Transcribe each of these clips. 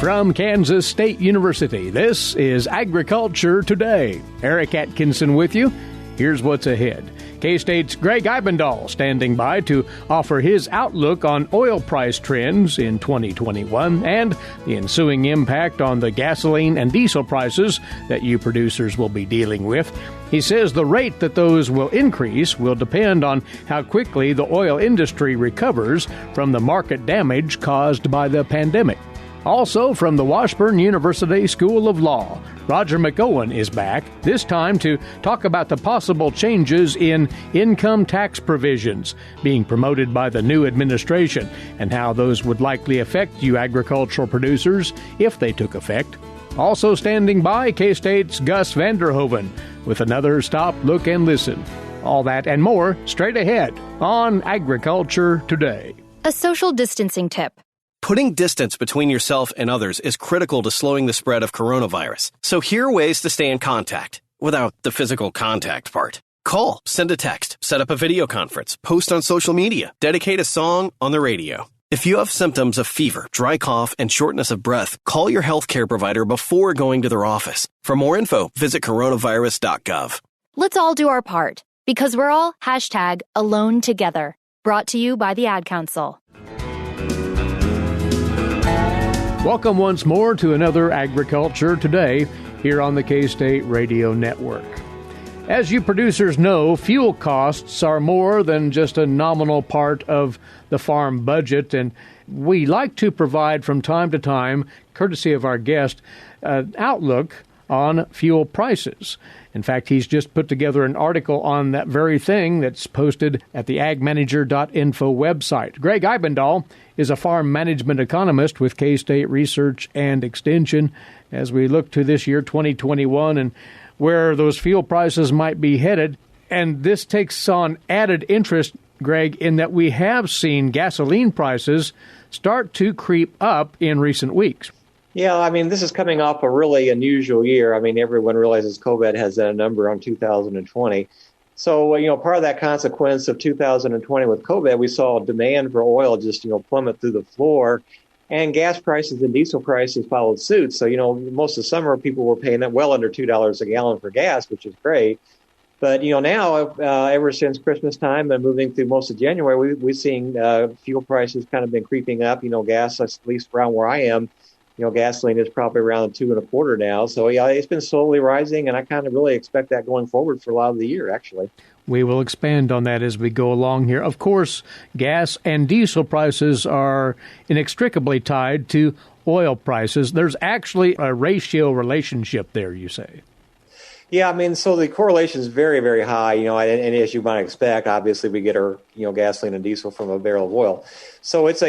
From Kansas State University, this is Agriculture Today. Eric Atkinson with you. Here's what's ahead. K-State's Gregg Ibendahl standing by to offer his outlook on oil price trends in 2021 and the ensuing impact on the gasoline and diesel prices that you producers will be dealing with. He says the rate that those will increase will depend on how quickly the oil industry recovers from the market damage caused by the pandemic. Also from the Washburn University School of Law, Roger McEowen is back, this time to talk about the possible changes in income tax provisions being promoted by the new administration and how those would likely affect you agricultural producers if they took effect. Also standing by, K-State's Gus Vanderhoeven with another Stop, Look, and Listen. All that and more straight ahead on Agriculture Today. A social distancing tip. Putting distance between yourself and others is critical to slowing the spread of coronavirus. So here are ways to stay in contact without the physical contact part. Call, send a text, set up a video conference, post on social media, dedicate a song on the radio. If you have symptoms of fever, dry cough, and shortness of breath, call your healthcare provider before going to their office. For more info, visit coronavirus.gov. Let's all do our part, because we're all #AloneTogether. Brought to you by the Ad Council. Welcome once more to another Agriculture Today here on the K-State Radio Network. As you producers know, fuel costs are more than just a nominal part of the farm budget, and we like to provide from time to time, courtesy of our guest, an outlook on fuel prices. In fact, he's just put together an article on that very thing that's posted at the agmanager.info website. Gregg Ibendahl is a farm management economist with K-State Research and Extension as we look to this year, 2021, and where those fuel prices might be headed. And this takes on added interest, Gregg, in that we have seen gasoline prices start to creep up in recent weeks. Yeah, I mean, this is coming off a really unusual year. I mean, everyone realizes COVID has done a number on 2020. So, part of that consequence of 2020 with COVID, we saw demand for oil just, plummet through the floor, and gas prices and diesel prices followed suit. So, most of the summer people were paying well under $2 a gallon for gas, which is great. But, now, ever since Christmas time and moving through most of January, we've seen fuel prices kind of been creeping up. Gas, at least around where I am, gasoline is probably around $2.25 now. So, yeah, it's been slowly rising, and I kind of really expect that going forward for a lot of the year, actually. We will expand on that as we go along here. Of course, gas and diesel prices are inextricably tied to oil prices. There's actually a ratio relationship there, you say. Yeah, I mean, so the correlation is very, very high, and as you might expect, obviously we get our, gasoline and diesel from a barrel of oil. So it's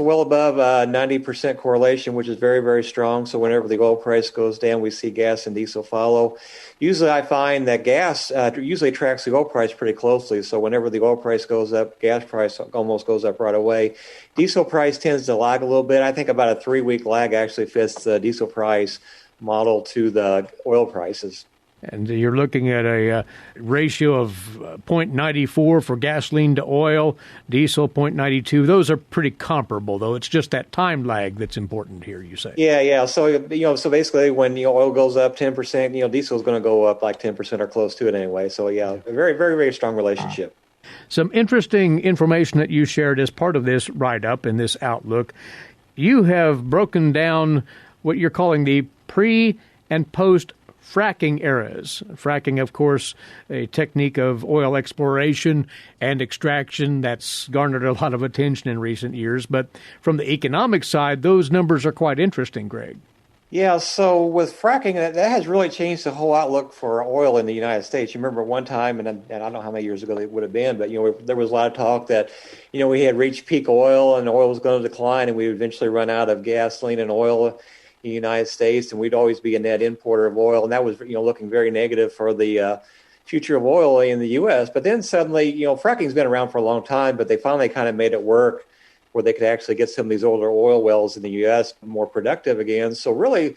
well above 90% correlation, which is very, very strong. So whenever the oil price goes down, we see gas and diesel follow. Usually I find that gas usually tracks the oil price pretty closely. So whenever the oil price goes up, gas price almost goes up right away. Diesel price tends to lag a little bit. I think about a 3-week lag actually fits the diesel price model to the oil prices. And you're looking at a ratio of 0.94 for gasoline to oil, diesel 0.92. Those are pretty comparable, though. It's just that time lag that's important here, you say. Yeah. So, so basically when oil goes up 10%, diesel is going to go up like 10% or close to it anyway. So, yeah, a very, very, very strong relationship. Some interesting information that you shared as part of this write-up in this outlook. You have broken down what you're calling the pre- and post fracking eras. Fracking, of course, a technique of oil exploration and extraction that's garnered a lot of attention in recent years. But from the economic side, those numbers are quite interesting, Gregg. Yeah, so with fracking, that has really changed the whole outlook for oil in the United States. You remember one time, and I don't know how many years ago it would have been, but there was a lot of talk that we had reached peak oil and oil was going to decline, and we would eventually run out of gasoline and oil in the United States, and we'd always be a net importer of oil, and that was looking very negative for the future of oil in the U.S. But then suddenly, fracking's been around for a long time, but they finally kind of made it work where they could actually get some of these older oil wells in the U.S. more productive again. So really,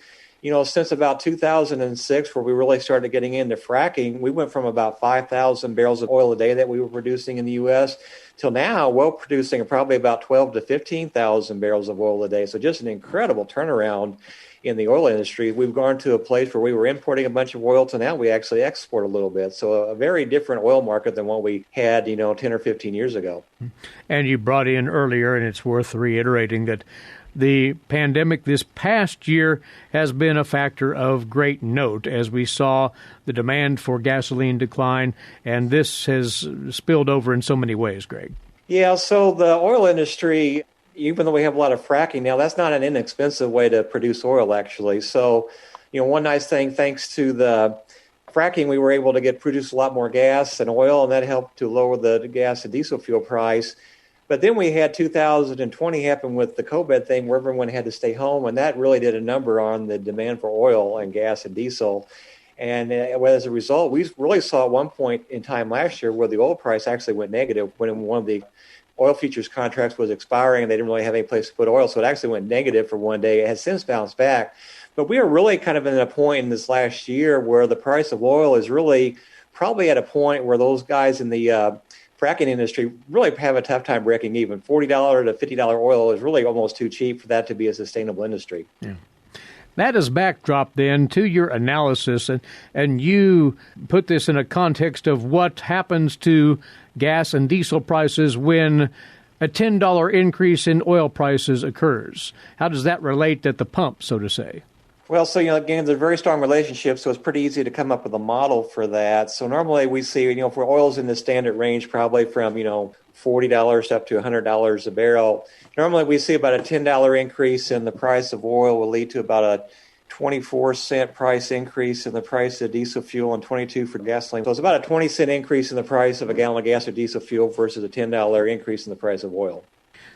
Since about 2006, where we really started getting into fracking, we went from about 5,000 barrels of oil a day that we were producing in the U.S. till now, we're producing probably about 12 to 15,000 barrels of oil a day. So just an incredible turnaround in the oil industry. We've gone to a place where we were importing a bunch of oil to now we actually export a little bit. So a very different oil market than what we had, 10 or 15 years ago. And you brought in earlier, and it's worth reiterating that the pandemic this past year has been a factor of great note as we saw the demand for gasoline decline, and this has spilled over in so many ways, Greg. Yeah, so the oil industry, even though we have a lot of fracking now, that's not an inexpensive way to produce oil, actually. So, one nice thing, thanks to the fracking, we were able to produce a lot more gas and oil, and that helped to lower the gas and diesel fuel price. But then we had 2020 happen with the COVID thing where everyone had to stay home, and that really did a number on the demand for oil and gas and diesel. And as a result, we really saw at one point in time last year where the oil price actually went negative when one of the oil futures contracts was expiring and they didn't really have any place to put oil. So it actually went negative for one day. It has since bounced back. But we are really kind of in a point in this last year where the price of oil is really probably at a point where those guys in the fracking industry really have a tough time breaking even. $40 to $50 oil is really almost too cheap for that to be a sustainable industry. Yeah. That is backdrop then to your analysis, and you put this in a context of what happens to gas and diesel prices when a $10 increase in oil prices occurs. How does that relate at the pump, so to say? Well, so, again, there's a very strong relationship, so it's pretty easy to come up with a model for that. So normally we see, for oil's in the standard range, probably from, $40 up to $100 a barrel. Normally we see about a $10 increase in the price of oil will lead to about a 24-cent price increase in the price of diesel fuel and 22 for gasoline. So it's about a 20-cent increase in the price of a gallon of gas or diesel fuel versus a $10 increase in the price of oil.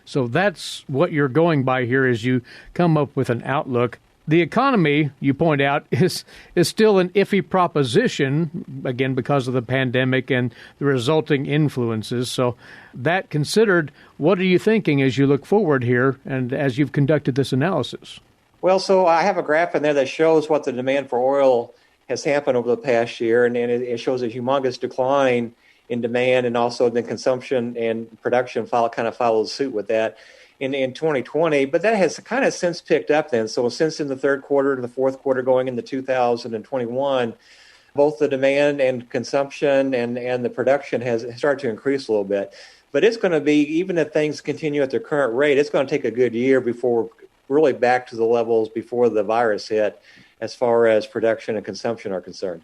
So that's what you're going by here as you come up with an outlook. The economy, you point out, is still an iffy proposition, again, because of the pandemic and the resulting influences. So that considered, what are you thinking as you look forward here and as you've conducted this analysis? Well, so I have a graph in there that shows what the demand for oil has happened over the past year, and it shows a humongous decline in demand, and also the consumption and production kind of follows suit with that. In 2020, but that has kind of since picked up then. So since in the third quarter to the fourth quarter going into 2021, both the demand and consumption and the production has started to increase a little bit. But it's going to be, even if things continue at their current rate, it's going to take a good year before we're really back to the levels before the virus hit as far as production and consumption are concerned.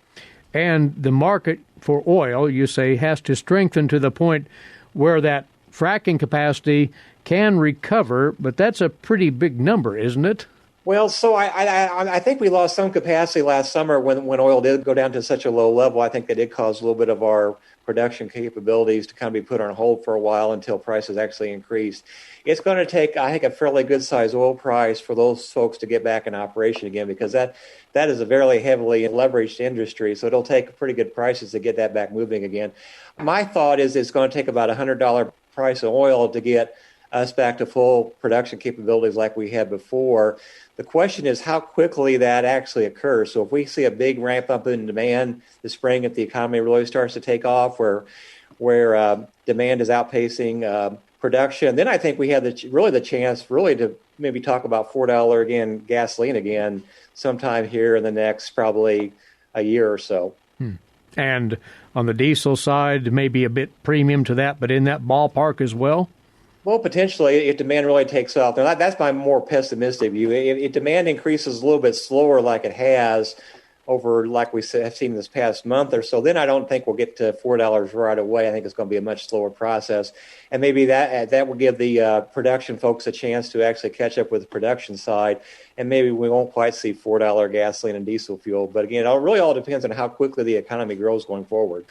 And the market for oil, you say, has to strengthen to the point where that fracking capacity can recover, but that's a pretty big number, isn't it? Well, so I think we lost some capacity last summer when oil did go down to such a low level. I think that did cause a little bit of our production capabilities to kind of be put on hold for a while until prices actually increased. It's going to take, I think, a fairly good-sized oil price for those folks to get back in operation again, because that is a very heavily leveraged industry, so it'll take pretty good prices to get that back moving again. My thought is it's going to take about $100 price of oil to get us back to full production capabilities like we had before. The question is how quickly that actually occurs. So if we see a big ramp up in demand this spring, if the economy really starts to take off, where demand is outpacing production, then I think we have the chance to maybe talk about $4 again gasoline again sometime here in the next probably a year or so. And on the diesel side, maybe a bit premium to that, but in that ballpark as well? Well, potentially, if demand really takes off. Now, that's my more pessimistic view. If demand increases a little bit slower like it has over, like we have seen this past month or so, then I don't think we'll get to $4 right away. I think it's going to be a much slower process. And maybe that will give the production folks a chance to actually catch up with the production side. And maybe we won't quite see $4 gasoline and diesel fuel. But again, it really all depends on how quickly the economy grows going forward.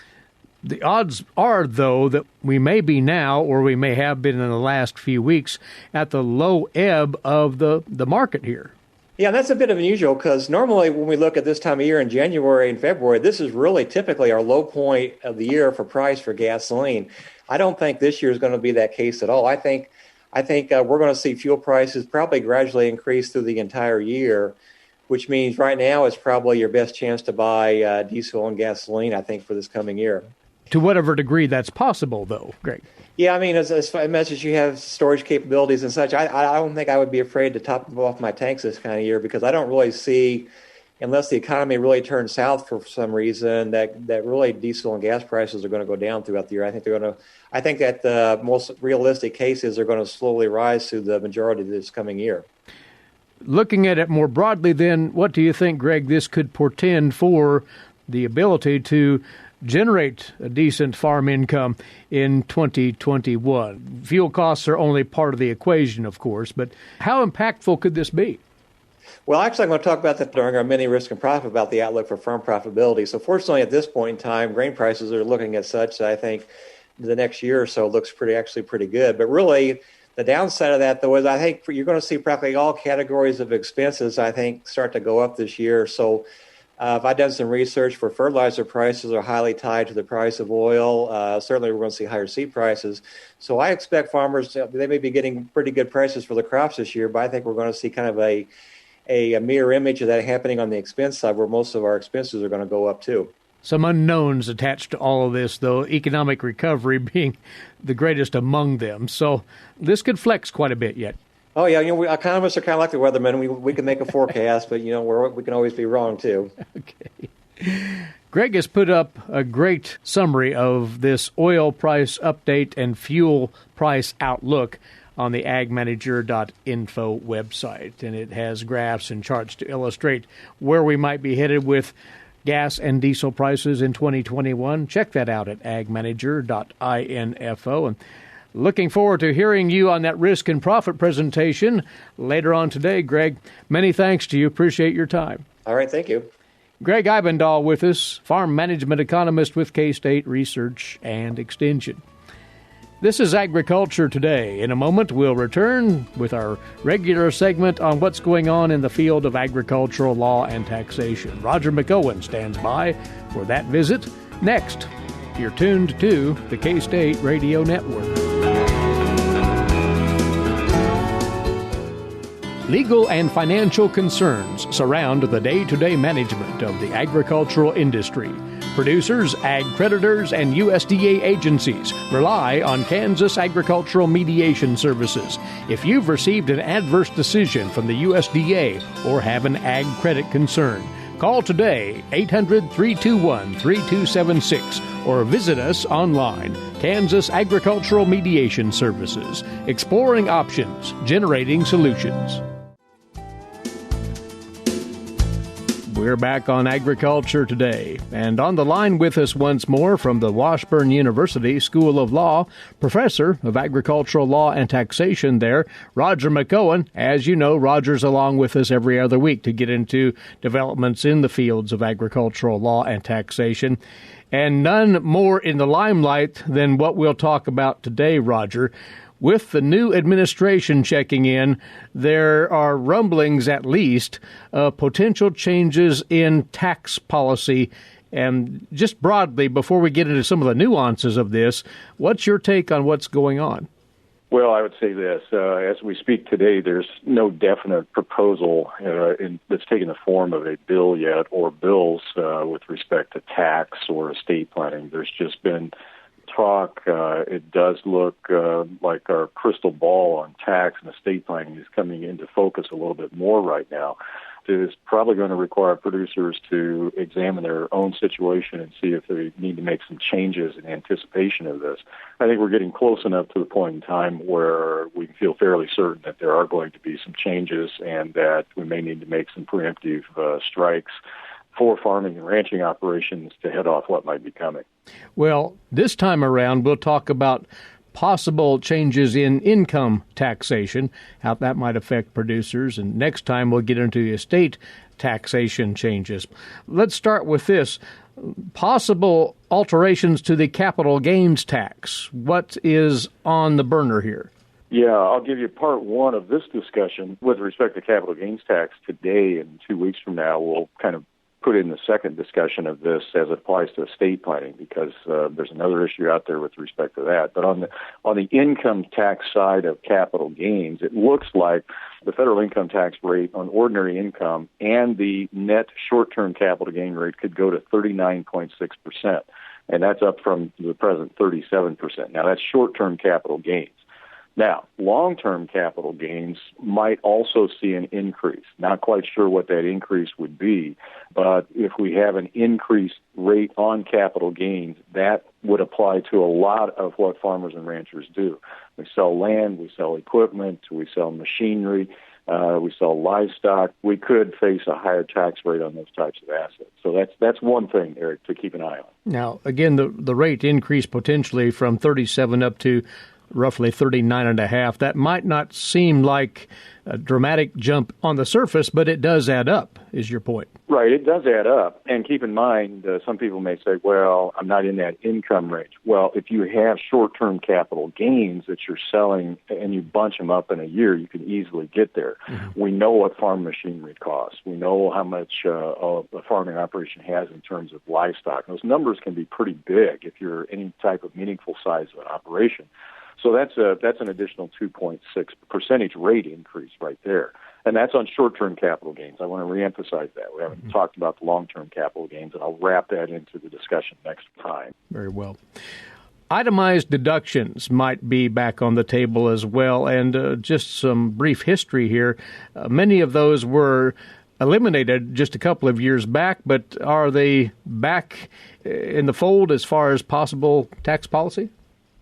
The odds are, though, that we may be now, or we may have been in the last few weeks, at the low ebb of the market here. Yeah, that's a bit unusual because normally when we look at this time of year in January and February, this is really typically our low point of the year for price for gasoline. I don't think this year is going to be that case at all. I think we're going to see fuel prices probably gradually increase through the entire year. which means right now it's probably your best chance to buy diesel and gasoline, I think, for this coming year. To whatever degree that's possible, though, Greg. Yeah, I mean, as much as you have storage capabilities and such, I don't think I would be afraid to top off my tanks this kind of year, because I don't really see, unless the economy really turns south for some reason, that really diesel and gas prices are going to go down throughout the year. I think that the most realistic cases are going to slowly rise through the majority of this coming year. Looking at it more broadly, then, what do you think, Greg, this could portend for the ability to generate a decent farm income in 2021? Fuel costs are only part of the equation, of course, but how impactful could this be? Well, actually, I'm going to talk about that during our mini risk and profit about the outlook for farm profitability. So fortunately, at this point in time, grain prices are looking at such that I think the next year or so looks pretty good. But really, the downside of that, though, is I think you're going to see practically all categories of expenses, I think, start to go up this year. So I've done some research for fertilizer prices are highly tied to the price of oil. Certainly, we're going to see higher seed prices. So I expect farmers, they may be getting pretty good prices for the crops this year, but I think we're going to see kind of a mirror image of that happening on the expense side, where most of our expenses are going to go up too. Some unknowns attached to all of this, though, economic recovery being the greatest among them. So this could flex quite a bit yet. Oh, yeah. We economists are kind of like the weathermen. We can make a forecast, but, we can always be wrong, too. Okay. Greg has put up a great summary of this oil price update and fuel price outlook on the agmanager.info website. And it has graphs and charts to illustrate where we might be headed with gas and diesel prices in 2021. Check that out at agmanager.info. And looking forward to hearing you on that risk and profit presentation later on today, Greg. Many thanks to you. Appreciate your time. All right, thank you. Gregg Ibendahl with us, farm management economist with K-State Research and Extension. This is Agriculture Today. In a moment, we'll return with our regular segment on what's going on in the field of agricultural law and taxation. Roger McEowen stands by for that visit. Next, you're tuned to the K-State Radio Network. Legal and financial concerns surround the day-to-day management of the agricultural industry. Producers, ag creditors, and USDA agencies rely on Kansas Agricultural Mediation Services. If you've received an adverse decision from the USDA or have an ag credit concern, call today 800-321-3276 or visit us online. Kansas Agricultural Mediation Services, exploring options, generating solutions. We're back on Agriculture Today, and on the line with us once more from the Washburn University School of Law, Professor of Agricultural Law and Taxation there, Roger McEowen. As you know, Roger's along with us every other week to get into developments in the fields of agricultural law and taxation. And none more in the limelight than what we'll talk about today, Roger. With the new administration checking in, there are rumblings, at least, of potential changes in tax policy. And just broadly, before we get into some of the nuances of this, what's your take on what's going on? Well, I would say this. As we speak today, there's no definite proposal that's taken the form of a bill yet or bills with respect to tax or estate planning. There's just been talk. It does look like our crystal ball on tax and estate planning is coming into focus a little bit more right now. It is probably going to require producers to examine their own situation and see if they need to make some changes in anticipation of this. I think we're getting close enough to the point in time where we can feel fairly certain that there are going to be some changes and that we may need to make some preemptive strikes for farming and ranching operations to head off what might be coming. Well, this time around, we'll talk about possible changes in income taxation, how that might affect producers, and next time we'll get into estate taxation changes. Let's start with this. Possible alterations to the capital gains tax. What is on the burner here? Yeah, I'll give you part one of this discussion with respect to capital gains tax today, and 2 weeks from now we'll kind of put in the second discussion of this as it applies to estate planning, because there's another issue out there with respect to that. But on the income tax side of capital gains, it looks like the federal income tax rate on ordinary income and the net short-term capital gain rate could go to 39.6%. And that's up from the present 37%. Now, that's short-term capital gains. Now, long-term capital gains might also see an increase. Not quite sure what that increase would be, but if we have an increased rate on capital gains, that would apply to a lot of what farmers and ranchers do. We sell land, we sell equipment, we sell machinery, we sell livestock. We could face a higher tax rate on those types of assets. So that's one thing, Eric, to keep an eye on. Now, again, the rate increase potentially from 37 up to roughly 39.5. That might not seem like a dramatic jump on the surface, but it does add up, is your point. Right, it does add up. And keep in mind, some people may say, well, I'm not in that income range. Well, if you have short-term capital gains that you're selling and you bunch them up in a year, you can easily get there. Mm-hmm. We know what farm machinery costs. We know how much a farming operation has in terms of livestock. Those numbers can be pretty big if you're any type of meaningful size of an operation. So that's an additional 2.6 percentage rate increase right there. And that's on short-term capital gains. I want to reemphasize that. We haven't talked about the long-term capital gains, and I'll wrap that into the discussion next time. Very well. Itemized deductions might be back on the table as well. And just some brief history here. Many of those were eliminated just a couple of years back, but are they back in the fold as far as possible tax policy?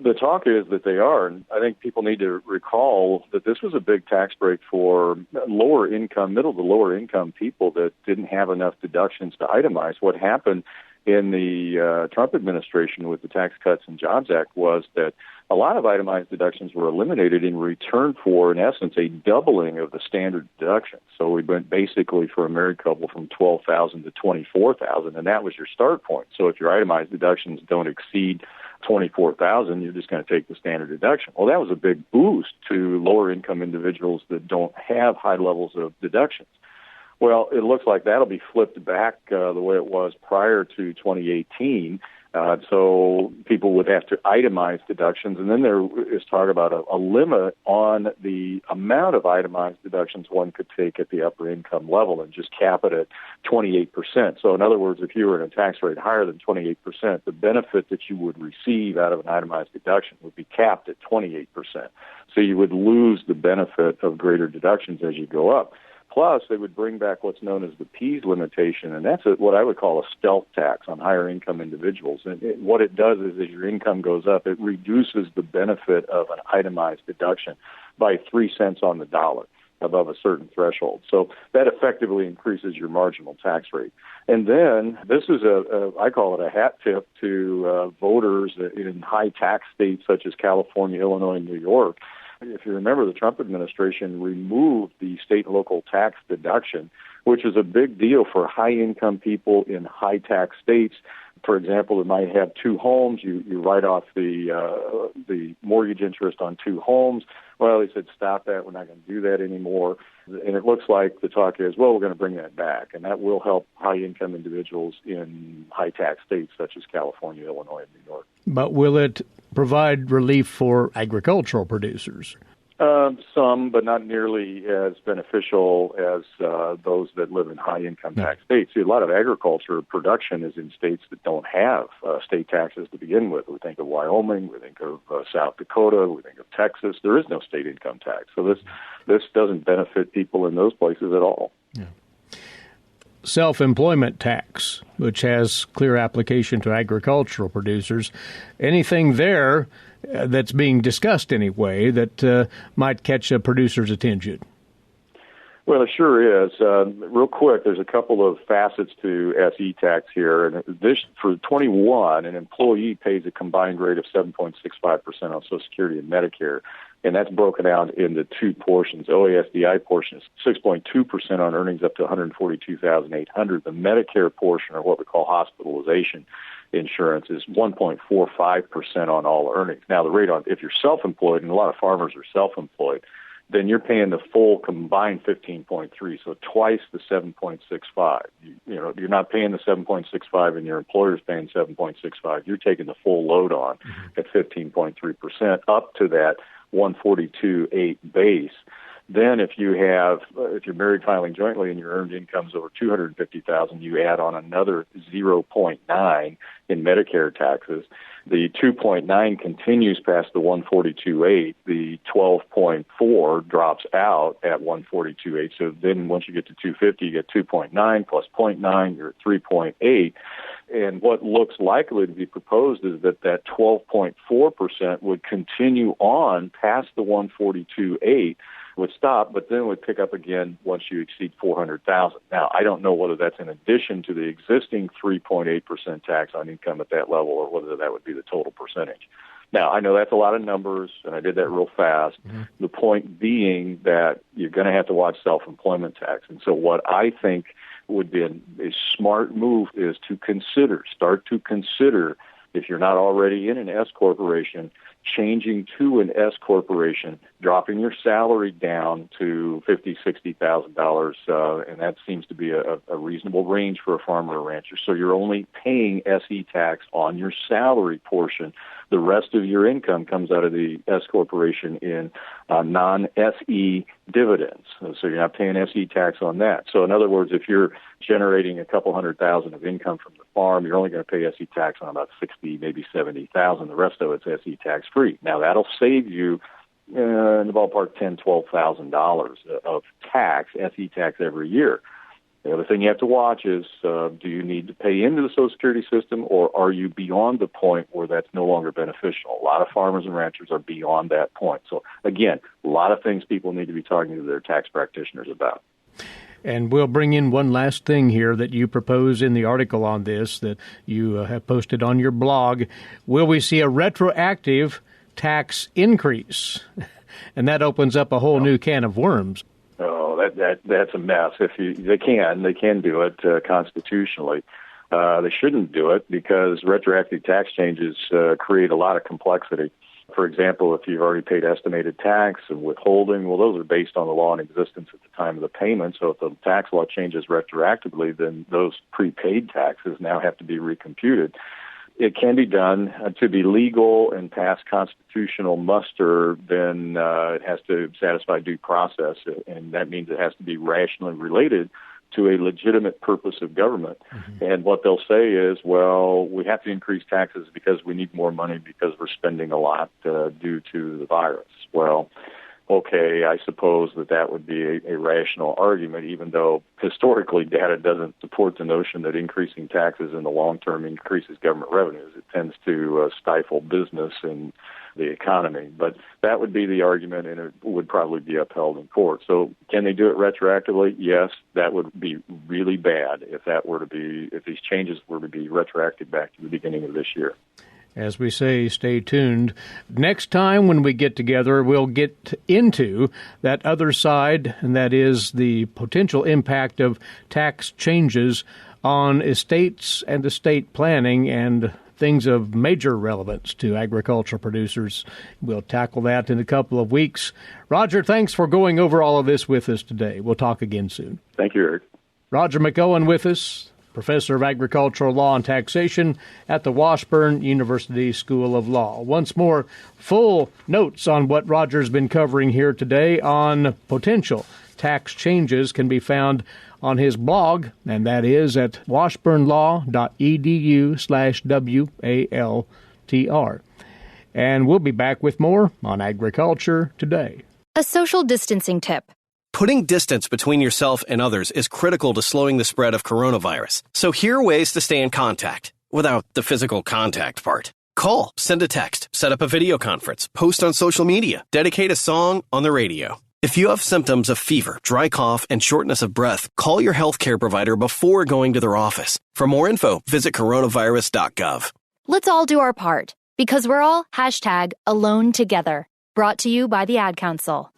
The talk is that they are, and I think people need to recall that this was a big tax break for lower income, middle to lower income people that didn't have enough deductions to itemize. What happened in the Trump administration with the Tax Cuts and Jobs Act was that a lot of itemized deductions were eliminated in return for, in essence, a doubling of the standard deduction. So we went basically for a married couple from $12,000 to $24,000, and that was your start point. So if your itemized deductions don't exceed $24,000, you're just going to take the standard deduction. Well, that was a big boost to lower income individuals that don't have high levels of deductions. Well, it looks like that'll be flipped back the way it was prior to 2018. So people would have to itemize deductions, and then there is talk about a limit on the amount of itemized deductions one could take at the upper income level and just cap it at 28%. So in other words, if you were in a tax rate higher than 28%, the benefit that you would receive out of an itemized deduction would be capped at 28%. So you would lose the benefit of greater deductions as you go up. Plus, they would bring back what's known as the P's limitation, and that's what I would call a stealth tax on higher income individuals. And what it does is, as your income goes up, it reduces the benefit of an itemized deduction by 3 cents on the dollar above a certain threshold. So that effectively increases your marginal tax rate. And then this is I call it a hat tip to voters in high tax states such as California, Illinois, and New York. If you remember, the Trump administration removed the state and local tax deduction, which is a big deal for high-income people in high-tax states. For example, that might have two homes. You write off the mortgage interest on two homes. Well, he said, stop that. We're not going to do that anymore. And it looks like the talk is, well, we're going to bring that back. And that will help high-income individuals in high-tax states such as California, Illinois, and New York. But will it provide relief for agricultural producers? Some, but not nearly as beneficial as those that live in high-income tax states. See, a lot of agriculture production is in states that don't have state taxes to begin with. We think of Wyoming, we think of South Dakota, we think of Texas. There is no state income tax. So this doesn't benefit people in those places at all. Yeah. Self-employment tax, which has clear application to agricultural producers. Anything there that's being discussed anyway that might catch a producer's attention? Well, it sure is. Real quick, there's a couple of facets to SE tax here. And this, for 21, an employee pays a combined rate of 7.65% on Social Security and Medicare. And that's broken out into two portions. OASDI portion is 6.2% on earnings up to $142,800. The Medicare portion, or what we call hospitalization insurance, is 1.45% on all earnings. Now, the rate on, if you're self-employed, and a lot of farmers are self-employed, then you're paying the full combined 15.3, so twice the 7.65. You're not paying the 7.65 and your employer's paying 7.65. You're taking the full load on at 15.3% up to that 142.8 base. Then if you're married filing jointly and your earned income's over $250,000, you add on another 0.9 in Medicare taxes. The 2.9 continues past the 142.8. The 12.4 drops out at 142.8. So then once you get to 250, you get 2.9 plus 0.9, you're at 3.8. And what looks likely to be proposed is that 12.4% would continue on past the 142.8, would stop, but then would pick up again once you exceed 400,000. Now, I don't know whether that's in addition to the existing 3.8% tax on income at that level, or whether that would be the total percentage. Now, I know that's a lot of numbers, and I did that real fast. Mm-hmm. The point being that you're going to have to watch self-employment tax. And so what I think would be a smart move is start to consider, if you're not already in an S corporation, changing to an S corporation, dropping your salary down to $50,000, $60,000, and that seems to be a reasonable range for a farmer or rancher. So you're only paying SE tax on your salary portion. The rest of your income comes out of the S corporation in non-SE dividends. So you're not paying SE tax on that. So in other words, if you're generating a couple $100,000 of income from the farm, you're only going to pay SE tax on about $60,000, maybe $70,000. The rest of it's SE tax free. Now that'll save you in the ballpark $10,000, $12,000 of tax, SE tax every year. The other thing you have to watch is, do you need to pay into the Social Security system, or are you beyond the point where that's no longer beneficial? A lot of farmers and ranchers are beyond that point. So, again, a lot of things people need to be talking to their tax practitioners about. And we'll bring in one last thing here that you propose in the article on this that you have posted on your blog. Will we see a retroactive tax increase? And that opens up a whole new can of worms. Oh, that's a mess. They can do it constitutionally. They shouldn't do it because retroactive tax changes create a lot of complexity. For example, if you've already paid estimated tax and withholding, well, those are based on the law in existence at the time of the payment. So if the tax law changes retroactively, then those prepaid taxes now have to be recomputed. It can be done. To be legal and pass constitutional muster, then it has to satisfy due process, and that means it has to be rationally related to a legitimate purpose of government. Mm-hmm. And what they'll say is, well, we have to increase taxes because we need more money because we're spending a lot due to the virus. Well, okay, I suppose that would be a rational argument, even though historically data doesn't support the notion that increasing taxes in the long term increases government revenues. It tends to stifle business and the economy. But that would be the argument, and it would probably be upheld in court. So can they do it retroactively? Yes, that would be really bad if these changes were to be retroactive back to the beginning of this year. As we say, stay tuned. Next time when we get together, we'll get into that other side, and that is the potential impact of tax changes on estates and estate planning and things of major relevance to agricultural producers. We'll tackle that in a couple of weeks. Roger, thanks for going over all of this with us today. We'll talk again soon. Thank you, Eric. Roger McEowen with us, Professor of Agricultural Law and Taxation at the Washburn University School of Law. Once more, full notes on what Roger's been covering here today on potential tax changes can be found on his blog, and that is at washburnlaw.edu/WALTR. And we'll be back with more on Agriculture Today. A social distancing tip. Putting distance between yourself and others is critical to slowing the spread of coronavirus. So here are ways to stay in contact without the physical contact part. Call, send a text, set up a video conference, post on social media, dedicate a song on the radio. If you have symptoms of fever, dry cough, and shortness of breath, call your healthcare provider before going to their office. For more info, visit coronavirus.gov. Let's all do our part, because we're all #AloneTogether. Brought to you by the Ad Council.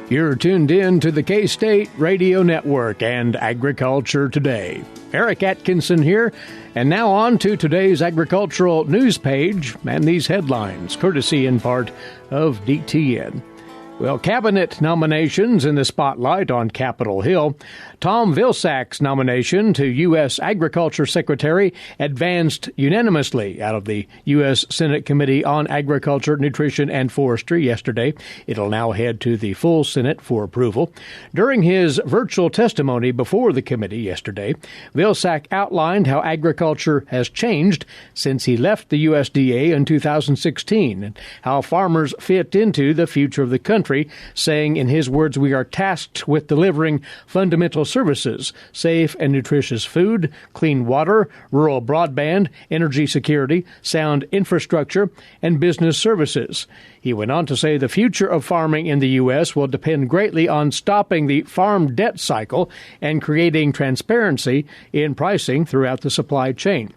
You're tuned in to the K-State Radio Network and Agriculture Today. Eric Atkinson here, and now on to today's agricultural news page and these headlines, courtesy in part of DTN. Well, cabinet nominations in the spotlight on Capitol Hill. Tom Vilsack's nomination to U.S. Agriculture Secretary advanced unanimously out of the U.S. Senate Committee on Agriculture, Nutrition, and Forestry yesterday. It'll now head to the full Senate for approval. During his virtual testimony before the committee yesterday, Vilsack outlined how agriculture has changed since he left the USDA in 2016 and how farmers fit into the future of the country, saying, in his words, "We are tasked with delivering fundamental services, safe and nutritious food, clean water, rural broadband, energy security, sound infrastructure, and business services." He went on to say the future of farming in the U.S. will depend greatly on stopping the farm debt cycle and creating transparency in pricing throughout the supply chain.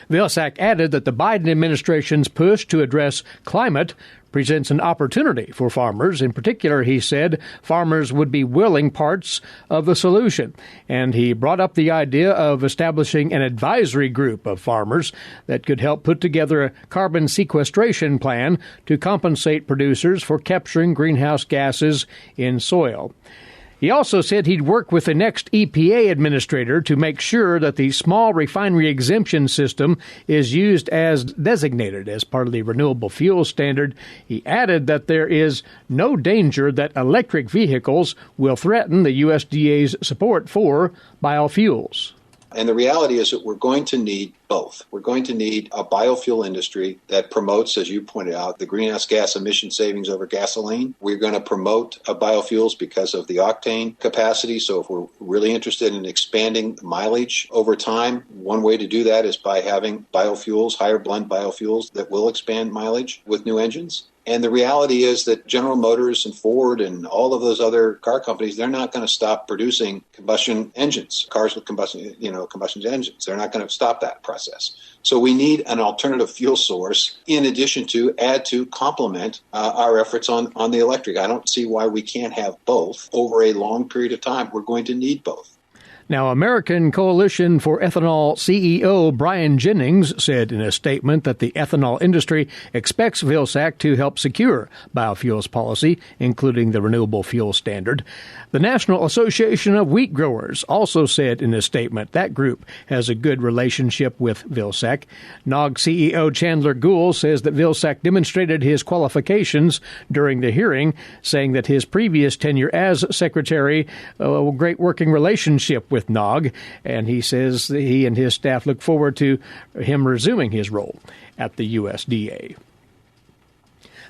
Vilsack added that the Biden administration's push to address climate presents an opportunity for farmers. In particular, he said, farmers would be willing parts of the solution. And he brought up the idea of establishing an advisory group of farmers that could help put together a carbon sequestration plan to compensate producers for capturing greenhouse gases in soil. He also said he'd work with the next EPA administrator to make sure that the small refinery exemption system is used as designated as part of the renewable fuel standard. He added that there is no danger that electric vehicles will threaten the USDA's support for biofuels. And the reality is that we're going to need both. We're going to need a biofuel industry that promotes, as you pointed out, the greenhouse gas emission savings over gasoline. We're going to promote biofuels because of the octane capacity. So if we're really interested in expanding mileage over time, one way to do that is by having biofuels, higher blend biofuels that will expand mileage with new engines. And the reality is that General Motors and Ford and all of those other car companies, they're not going to stop producing combustion engines, cars with combustion engines. They're not going to stop that process. So we need an alternative fuel source in addition to complement our efforts on the electric. I don't see why we can't have both over a long period of time. We're going to need both. Now, American Coalition for Ethanol CEO Brian Jennings said in a statement that the ethanol industry expects Vilsack to help secure biofuels policy, including the renewable fuel standard. The National Association of Wheat Growers also said in a statement that group has a good relationship with Vilsack. NOG CEO Chandler Gould says that Vilsack demonstrated his qualifications during the hearing, saying that his previous tenure as secretary, a great working relationship with NOG, and he says that he and his staff look forward to him resuming his role at the USDA.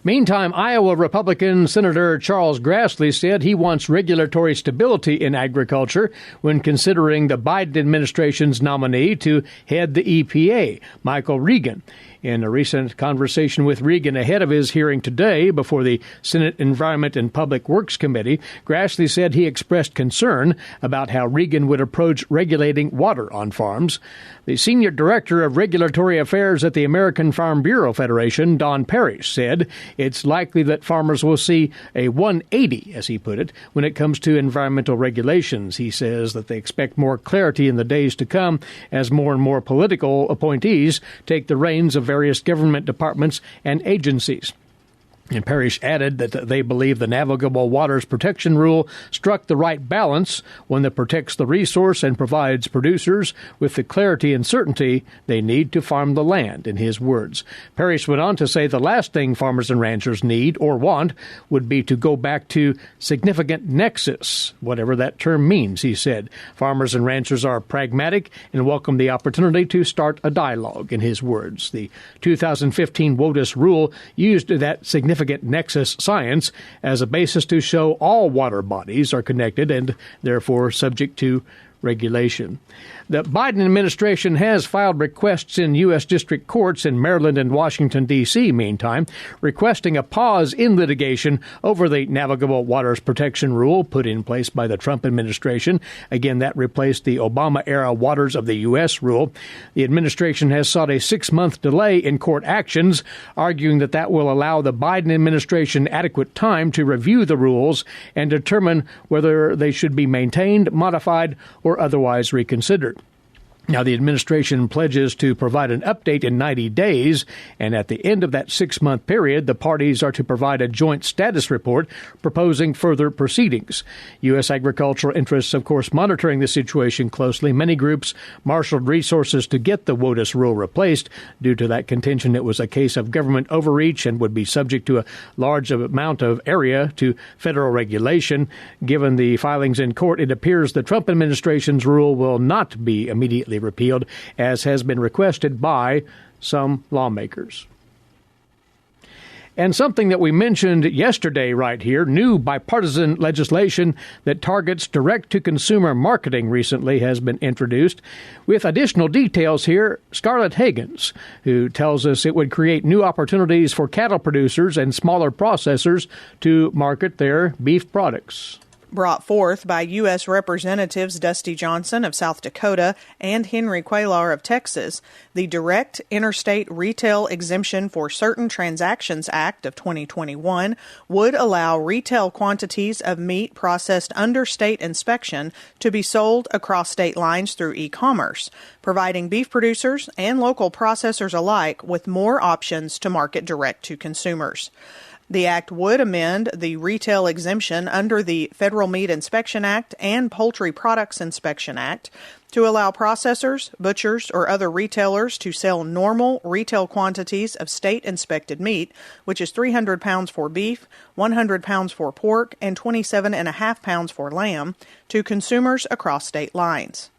Meantime, Iowa Republican Senator Charles Grassley said he wants regulatory stability in agriculture when considering the Biden administration's nominee to head the EPA, Michael Regan. In a recent conversation with Regan ahead of his hearing today before the Senate Environment and Public Works Committee, Grassley said he expressed concern about how Regan would approach regulating water on farms. The Senior Director of Regulatory Affairs at the American Farm Bureau Federation, Don Parrish, said it's likely that farmers will see a 180, as he put it, when it comes to environmental regulations. He says that they expect more clarity in the days to come as more and more political appointees take the reins of various government departments and agencies. And Parrish added that they believe the Navigable Waters Protection Rule struck the right balance, one that protects the resource and provides producers with the clarity and certainty they need to farm the land, in his words. Parrish went on to say the last thing farmers and ranchers need or want would be to go back to significant nexus, whatever that term means, he said. Farmers and ranchers are pragmatic and welcome the opportunity to start a dialogue, in his words. The 2015 WOTUS rule used that significant nexus science as a basis to show all water bodies are connected and therefore subject to regulation. The Biden administration has filed requests in U.S. district courts in Maryland and Washington, D.C., meantime, requesting a pause in litigation over the Navigable Waters Protection Rule put in place by the Trump administration. Again, that replaced the Obama-era Waters of the U.S. rule. The administration has sought a 6-month delay in court actions, arguing that that will allow the Biden administration adequate time to review the rules and determine whether they should be maintained, modified, or otherwise reconsidered. Now, the administration pledges to provide an update in 90 days, and at the end of that 6-month period, the parties are to provide a joint status report proposing further proceedings. U.S. agricultural interests, of course, monitoring the situation closely. Many groups marshaled resources to get the WOTUS rule replaced. Due to that contention, it was a case of government overreach and would be subject to a large amount of area to federal regulation. Given the filings in court, it appears the Trump administration's rule will not be immediately repealed, as has been requested by some lawmakers. And something that we mentioned yesterday right here, new bipartisan legislation that targets direct-to-consumer marketing recently has been introduced. With additional details here, Scarlett Higgins, who tells us it would create new opportunities for cattle producers and smaller processors to market their beef products. Brought forth by U.S. Representatives Dusty Johnson of South Dakota and Henry Cuellar of Texas, the Direct Interstate Retail Exemption for Certain Transactions Act of 2021 would allow retail quantities of meat processed under state inspection to be sold across state lines through e-commerce, providing beef producers and local processors alike with more options to market direct to consumers. The act would amend the retail exemption under the Federal Meat Inspection Act and Poultry Products Inspection Act to allow processors, butchers, or other retailers to sell normal retail quantities of state-inspected meat, which is 300 pounds for beef, 100 pounds for pork, and 27.5 pounds for lamb, to consumers across state lines.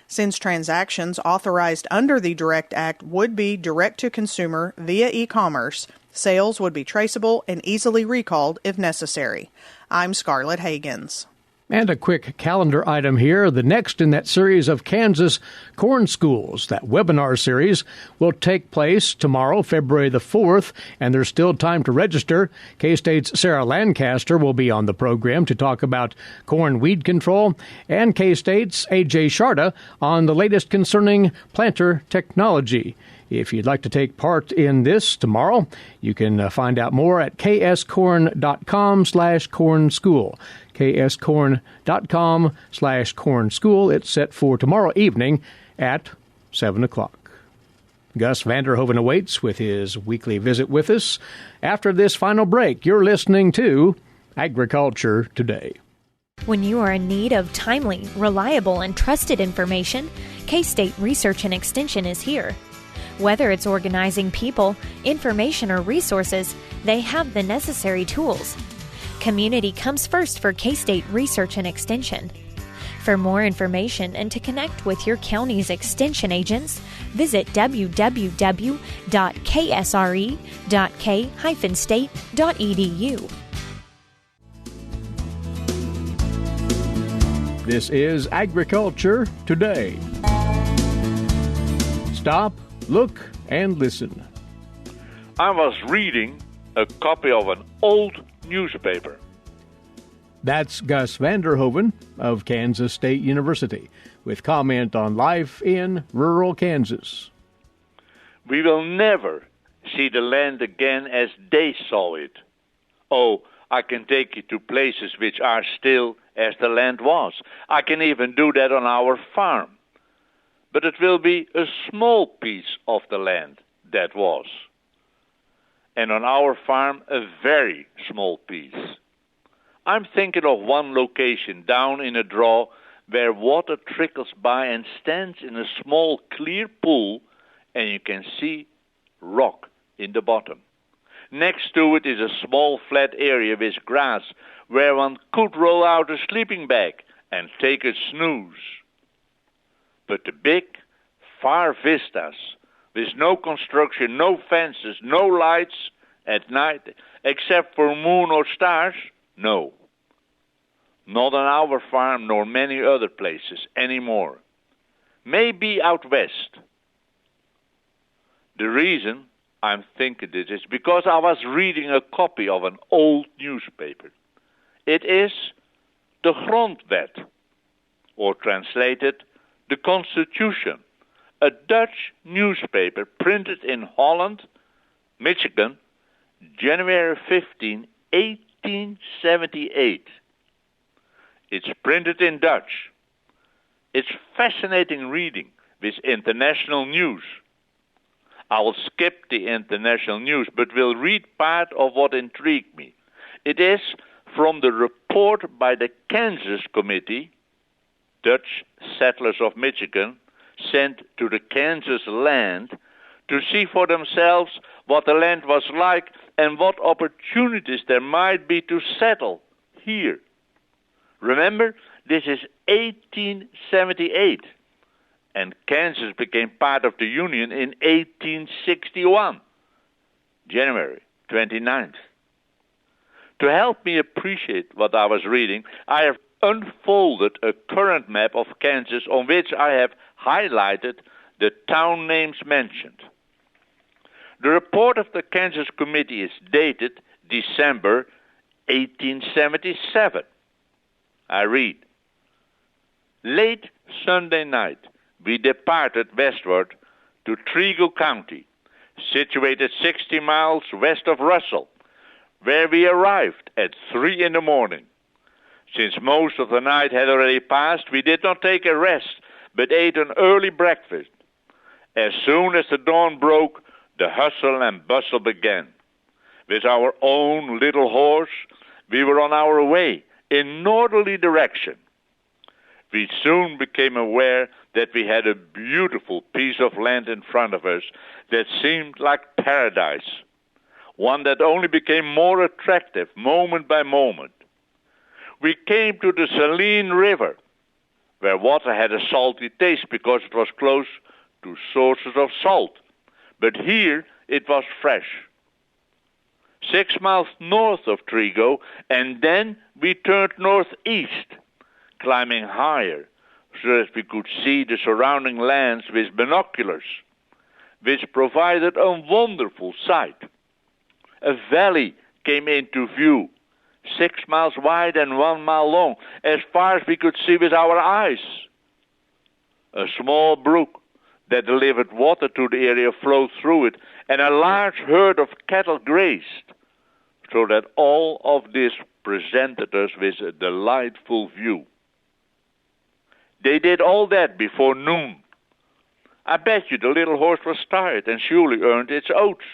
Since transactions authorized under the Direct Act would be direct-to-consumer via e-commerce, sales would be traceable and easily recalled if necessary. I'm Scarlett Higgins. And a quick calendar item here. The next in that series of Kansas Corn Schools, that webinar series, will take place tomorrow, February the 4th, and there's still time to register. K-State's Sarah Lancaster will be on the program to talk about corn weed control, and K-State's A.J. Sharda on the latest concerning planter technology. If you'd like to take part in this tomorrow, you can find out more at kscorn.com/cornschool. kscorn.com/cornschool. It's set for tomorrow evening at 7 o'clock. Gus Vanderhoeven awaits with his weekly visit with us. After this final break, you're listening to Agriculture Today. When you are in need of timely, reliable, and trusted information, K-State Research and Extension is here. Whether it's organizing people, information, or resources, they have the necessary tools. Community comes first for K-State Research and Extension. For more information and to connect with your county's extension agents, visit www.ksre.k-state.edu. This is Agriculture Today. Stop, look, and listen. I was reading a copy of an old newspaper. That's Gus Vanderhoeven of Kansas State University with comment on life in rural Kansas. We will never see the land again as they saw it. Oh, I can take you to places which are still as the land was. I can even do that on our farm. But it will be a small piece of the land that was. And on our farm, a very small piece. I'm thinking of one location down in a draw where water trickles by and stands in a small clear pool, and you can see rock in the bottom. Next to it is a small flat area with grass where one could roll out a sleeping bag and take a snooze. But the big, far vistas, with no construction, no fences, no lights at night, except for moon or stars, no. not on our farm nor many other places anymore. Maybe out west. The reason I'm thinking this is because I was reading a copy of an old newspaper. It is the Grondwet, or translated, the Constitution, a Dutch newspaper printed in Holland, Michigan, January 15, 1878. It's printed in Dutch. It's fascinating reading with international news. I will skip the international news, but will read part of what intrigued me. It is from the report by the Kansas Committee, Dutch settlers of Michigan, sent to the Kansas land to see for themselves what the land was like and what opportunities there might be to settle here. Remember, this is 1878, and Kansas became part of the Union in 1861, January 29th. To help me appreciate what I was reading, I have unfolded a current map of Kansas on which I have highlighted the town names mentioned. The report of the Kansas Committee is dated December 1877. I read, late Sunday night, we departed westward to Trego County, situated 60 miles west of Russell, where we arrived at 3 a.m. Since most of the night had already passed, we did not take a rest, but ate an early breakfast. As soon as the dawn broke, the hustle and bustle began. With our own little horse, we were on our way in northerly direction. We soon became aware that we had a beautiful piece of land in front of us that seemed like paradise, one that only became more attractive moment by moment. We came to the Saline River, where water had a salty taste because it was close to sources of salt, but here it was fresh. 6 miles north of Trego, and then we turned northeast, climbing higher so that we could see the surrounding lands with binoculars, which provided a wonderful sight. A valley came into view, 6 miles wide and 1 mile long, as far as we could see with our eyes. A small brook that delivered water to the area flowed through it, and a large herd of cattle grazed, so that all of this presented us with a delightful view. They did all that before noon. I bet you the little horse was tired and surely earned its oats.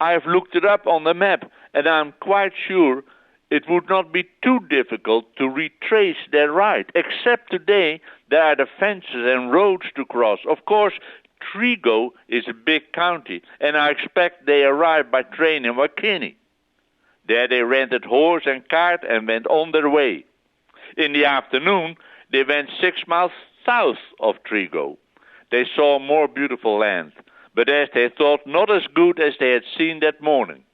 I have looked it up on the map, and I'm quite sure it would not be too difficult to retrace their ride, except today there are the fences and roads to cross. Of course, Trego is a big county, and I expect they arrived by train in Wakini. There they rented horse and cart and went on their way. In the afternoon, they went 6 miles south of Trego. They saw more beautiful land, but as they thought, not as good as they had seen that morning.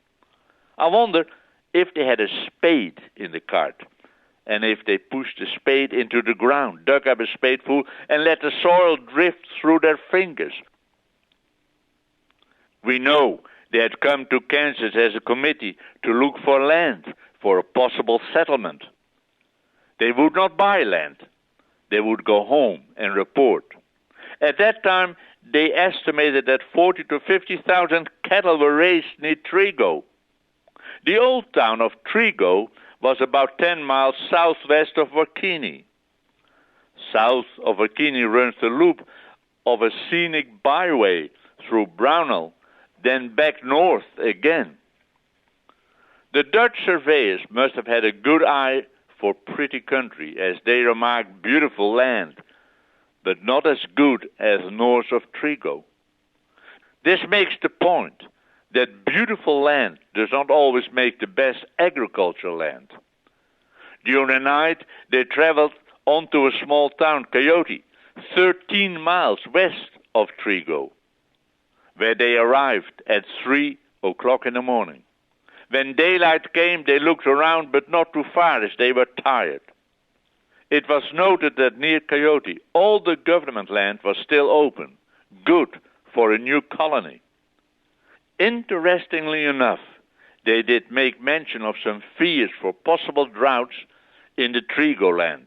I wonder if they had a spade in the cart, and if they pushed the spade into the ground, dug up a spadeful, and let the soil drift through their fingers. We know they had come to Kansas as a committee to look for land for a possible settlement. They would not buy land. They would go home and report. At that time, they estimated that 40 to 50,000 cattle were raised near Trego. The old town of Trego was about 10 miles southwest of Wakini. South of Wakini runs the loop of a scenic byway through Brownell, then back north again. The Dutch surveyors must have had a good eye for pretty country, as they remarked beautiful land, but not as good as north of Trego. This makes the point that beautiful land does not always make the best agricultural land. During the night, they traveled on to a small town, Coyote, 13 miles west of Trego, where they arrived at 3 o'clock in the morning. When daylight came, they looked around, but not too far, as they were tired. It was noted that near Coyote, all the government land was still open, good for a new colony. Interestingly enough, they did make mention of some fears for possible droughts in the Trigo land.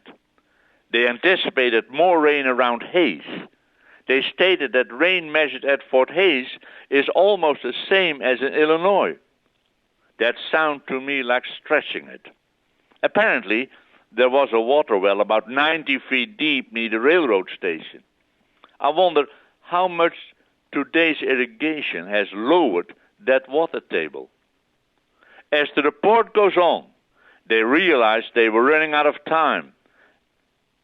They anticipated more rain around Hayes. They stated that rain measured at Fort Hayes is almost the same as in Illinois. That sounded to me like stretching it. Apparently, there was a water well about 90 feet deep near the railroad station. I wonder how much today's irrigation has lowered that water table. As the report goes on, they realized they were running out of time,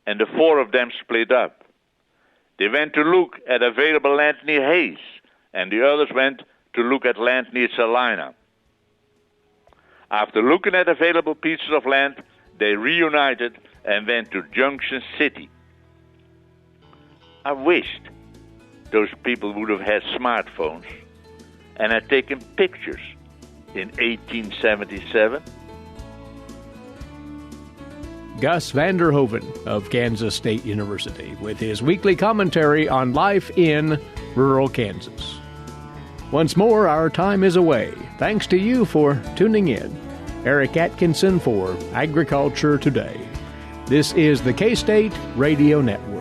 and the four of them split up. They went to look at available land near Hayes, and the others went to look at land near Salina. After looking at available pieces of land, they reunited and went to Junction City. I wished those people would have had smartphones and had taken pictures in 1877. Gus Vander Hoeven of Kansas State University with his weekly commentary on life in rural Kansas. Once more, our time is away. Thanks to you for tuning in. Eric Atkinson for Agriculture Today. This is the K-State Radio Network.